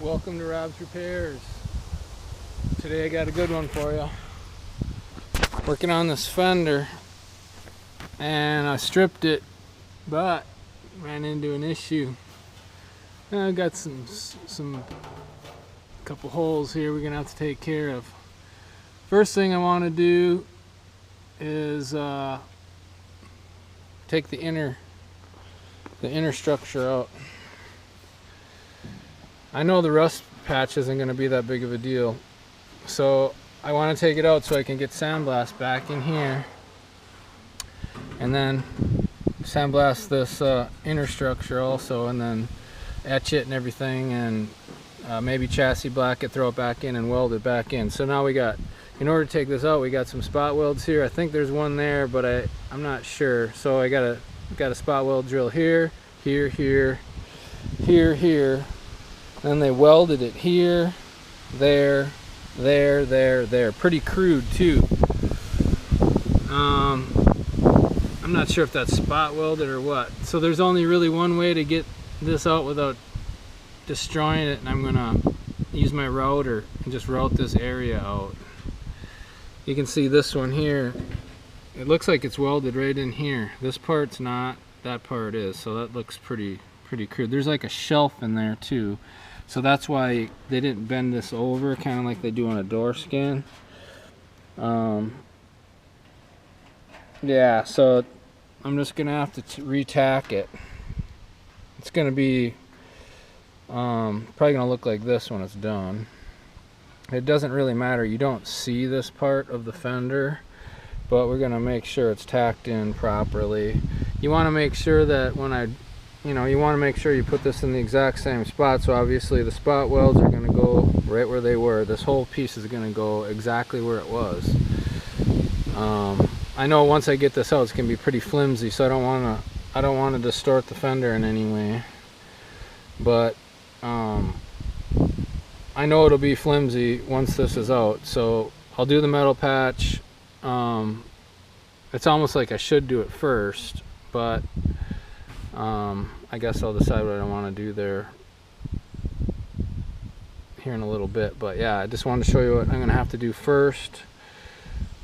welcome to Rob's Repairs. Today I got a good one for you. Working on this fender, and I stripped it, but ran into an issue. I got some couple holes here we're gonna have to take care of. First thing I want to do is take the inner structure out. I know the rust patch isn't going to be that big of a deal, so I want to take it out so I can get sandblast back in here, and then sandblast this inner structure also, and then etch it and everything, and maybe chassis black it, throw it back in, and weld it back in. So now we got, in order to take this out, we got some spot welds here. I think there's one there, but I'm not sure. So I got a spot weld drill here, here, here, here, here. Then they welded it here, there, there, there, there. Pretty crude too. I'm not sure if that's spot welded or what. So there's only really one way to get this out without destroying it, and I'm gonna use my router and just route this area out. You can see this one here. It looks like it's welded right in here. This part's not, that part is. So that looks pretty crude. There's like a shelf in there too. So that's why they didn't bend this over, kind of like they do on a door skin. Yeah, so I'm just gonna have to re-tack it. It's gonna be probably gonna look like this when it's done. It doesn't really matter, you don't see this part of the fender, but we're gonna make sure it's tacked in properly. You want to make sure that when you want to make sure you put this in the exact same spot. So obviously the spot welds are going to go right where they were. This whole piece is going to go exactly where it was. I know once I get this out, it's going to be pretty flimsy, so I don't want to distort the fender in any way. But I know it'll be flimsy once this is out, so I'll do the metal patch. It's almost like I should do it first, but I guess I'll decide what I want to do there here in a little bit. But yeah, I just wanted to show you what I'm going to have to do first.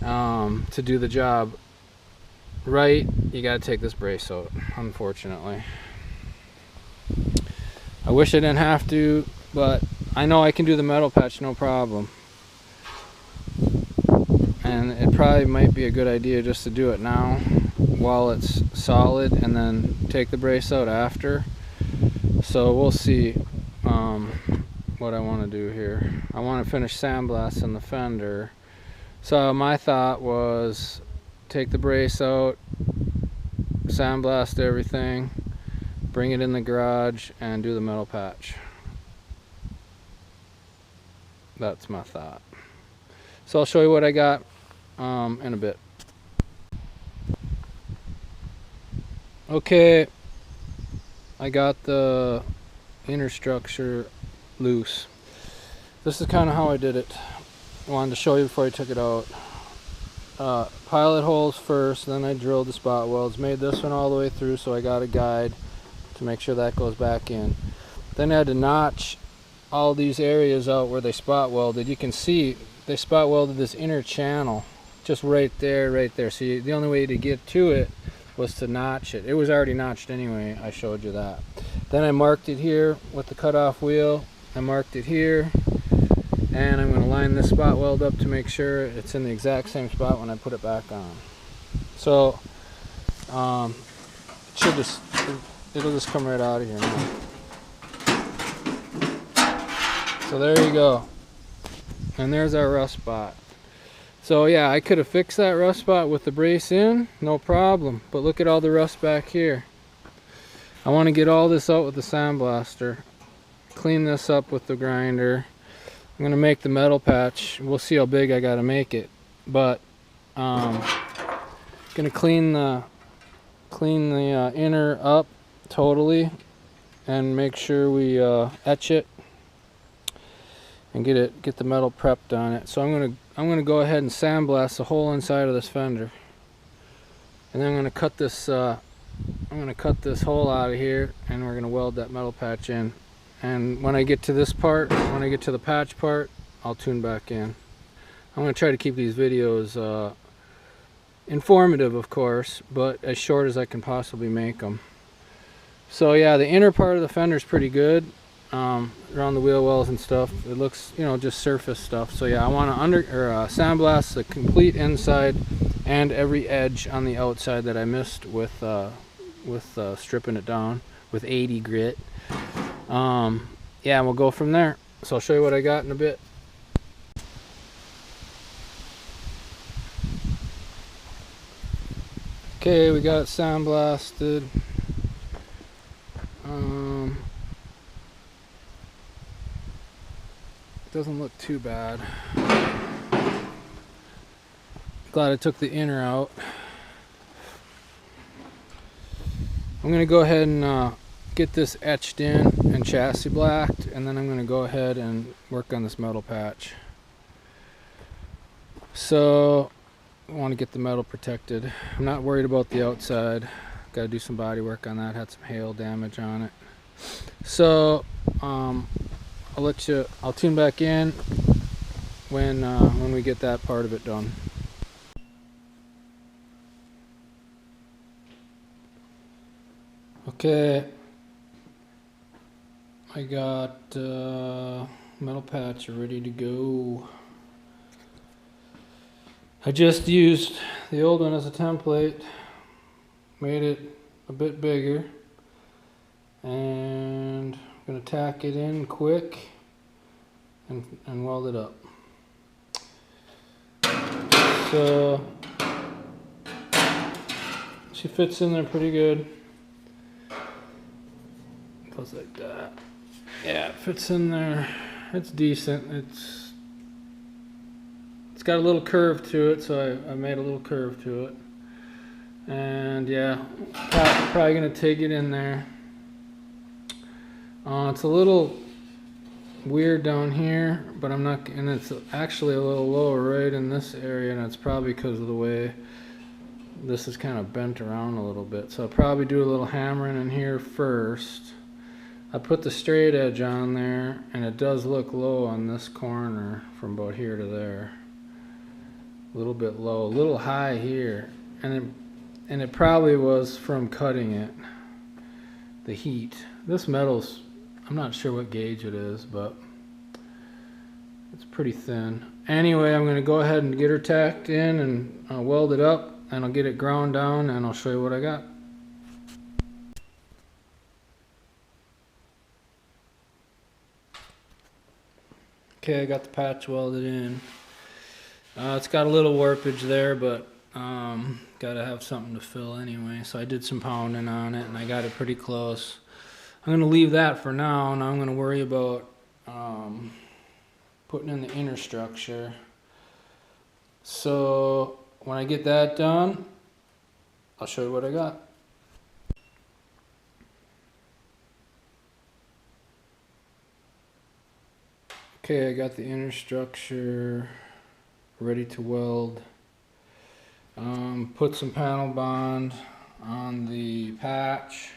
To do the job right, you got to take this brace out, unfortunately. I wish I didn't have to, but I know I can do the metal patch no problem. And it probably might be a good idea just to do it now while it's solid, and then take the brace out after. So we'll see what I want to do here. I want to finish sandblasting the fender. So my thought was take the brace out, sandblast everything, bring it in the garage, and do the metal patch. That's my thought. So I'll show you what I got in a bit. Okay, I got the inner structure loose. This is kind of how I did it. I wanted to show you before I took it out. Pilot holes first, then I drilled the spot welds, made this one all the way through, so I got a guide to make sure that goes back in. Then I had to notch all these areas out where they spot welded. You can see they spot welded this inner channel just right there, right there. So the only way to get to it was to notch it. It was already notched anyway, I showed you that. Then I marked it here with the cutoff wheel. I marked it here, and I'm going to line this spot weld up to make sure it's in the exact same spot when I put it back on. So it'll just come right out of here now. So there you go, and there's our rust spot. So yeah, I could have fixed that rust spot with the brace in, no problem. But look at all the rust back here. I want to get all this out with the sandblaster, clean this up with the grinder. I'm going to make the metal patch. We'll see how big I got to make it. But going to clean the inner up totally, and make sure we etch it and get the metal prepped on it. So I'm gonna go ahead and sandblast the whole inside of this fender, and then I'm gonna cut this hole out of here, and we're gonna weld that metal patch in, and when I get to this part, when I get to the patch part, I'll tune back in. I'm going to try to keep these videos informative, of course, but as short as I can possibly make them. So yeah, the inner part of the fender is pretty good, around the wheel wells and stuff. It looks, you know, just surface stuff. So yeah, I want to sandblast the complete inside and every edge on the outside that I missed with stripping it down with 80 grit. Yeah, and we'll go from there. So I'll show you what I got in a bit. Okay, we got it sandblasted. Doesn't look too bad. Glad I took the inner out. I'm gonna go ahead and get this etched in and chassis blacked, and then I'm gonna go ahead and work on this metal patch. So I want to get the metal protected. I'm not worried about the outside. Got to do some body work on that. Had some hail damage on it. So I'll tune back in when we get that part of it done. Okay, I got metal patch ready to go. I just used the old one as a template, made it a bit bigger, and I'm going to tack it in quick and weld it up. So she fits in there pretty good. Goes like that. Yeah, it fits in there. It's decent. It's got a little curve to it, so I made a little curve to it. And yeah, probably gonna take it in there. It's a little weird down here, but I'm not, and it's actually a little lower right in this area, and it's probably because of the way this is kind of bent around a little bit. So I'll probably do a little hammering in here first. I put the straight edge on there, and it does look low on this corner from about here to there. A little bit low, a little high here, and it probably was from cutting it, the heat. This metal's, I'm not sure what gauge it is, but it's pretty thin. Anyway, I'm going to go ahead and get her tacked in and weld it up, and I'll get it ground down, and I'll show you what I got. Okay, I got the patch welded in. It's got a little warpage there, but gotta have something to fill anyway. So I did some pounding on it, and I got it pretty close. I'm gonna leave that for now, and I'm gonna worry about putting in the inner structure. So when I get that done, I'll show you what I got. Okay, I got the inner structure ready to weld. Put some panel bond on the patch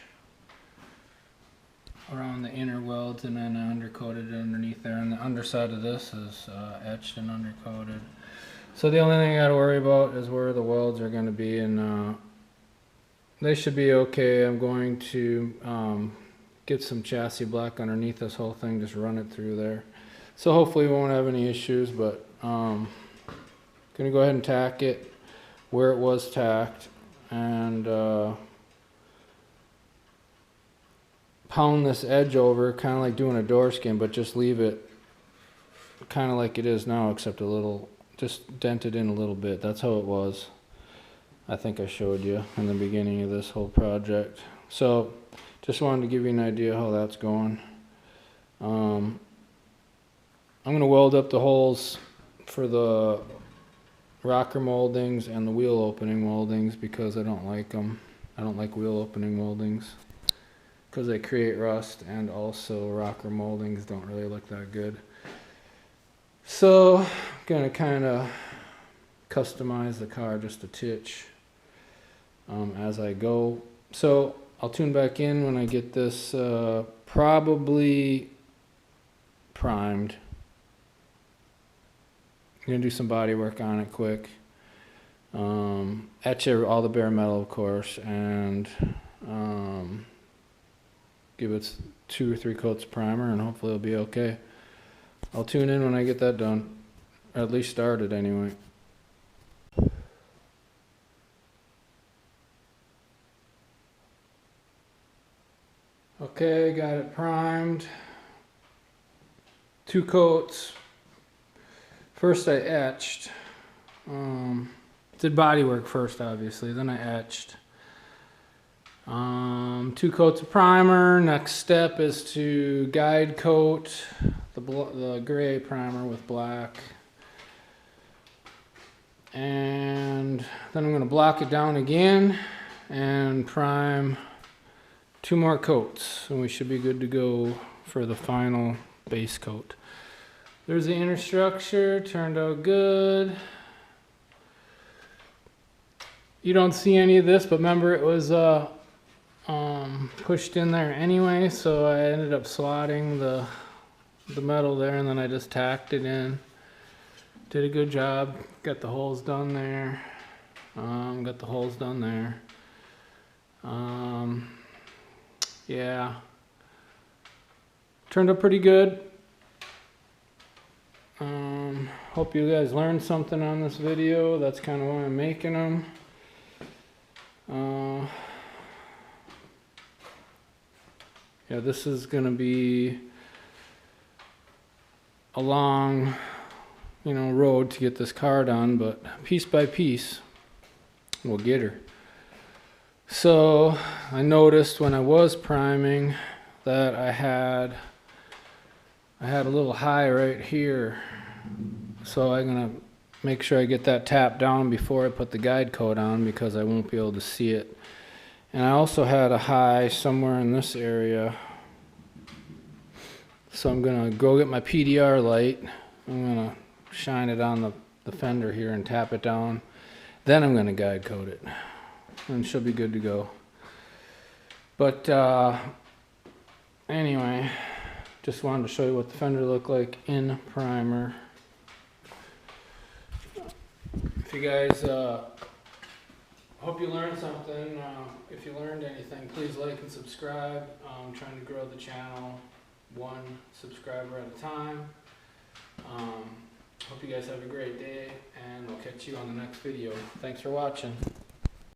around the inner welds, and then I undercoated it underneath there, and the underside of this is etched and undercoated. So the only thing I gotta worry about is where the welds are going to be, and they should be okay. I'm going to get some chassis black underneath this whole thing, just run it through there. So hopefully we won't have any issues, but gonna go ahead and tack it where it was tacked, and pound this edge over, kind of like doing a door skin, but just leave it kind of like it is now, except a little, just dent it in a little bit. That's how it was. I think I showed you in the beginning of this whole project. So just wanted to give you an idea how that's going. I'm going to weld up the holes for the rocker moldings and the wheel opening moldings because I don't like them. I don't like wheel opening moldings because they create rust, and also rocker moldings don't really look that good. So I'm going to kind of customize the car just a titch as I go. So I'll tune back in when I get this probably primed. I'm gonna do some body work on it quick. Etch all the bare metal, of course, and give it 2 or 3 coats of primer, and hopefully it'll be okay. I'll tune in when I get that done, or at least started anyway. Okay, got it primed. 2 coats. First I etched. Did body work first, obviously, then I etched. 2 coats of primer. Next step is to guide coat the gray primer with black. And then I'm going to block it down again and prime 2 more coats, and we should be good to go for the final base coat. There's the inner structure, turned out good. You don't see any of this, but remember it was pushed in there anyway, so I ended up slotting the metal there, and then I just tacked it in. Did a good job. Got the holes done there. Got the holes done there. Yeah, turned out pretty good. Hope you guys learned something on this video. That's kind of why I'm making them. Yeah, this is gonna be a long, road to get this car done, but piece by piece, we'll get her. So I noticed when I was priming that I had a little high right here, so I'm gonna make sure I get that tapped down before I put the guide coat on, because I won't be able to see it. And I also had a high somewhere in this area, so I'm gonna go get my PDR light. I'm gonna shine it on the fender here and tap it down. Then I'm gonna guide coat it, and she'll be good to go. But anyway, just wanted to show you what the fender looked like in primer. If you guys hope you learned something. If you learned anything, please like and subscribe. I'm trying to grow the channel 1 subscriber at a time. Hope you guys have a great day, and I'll catch you on the next video. Thanks for watching.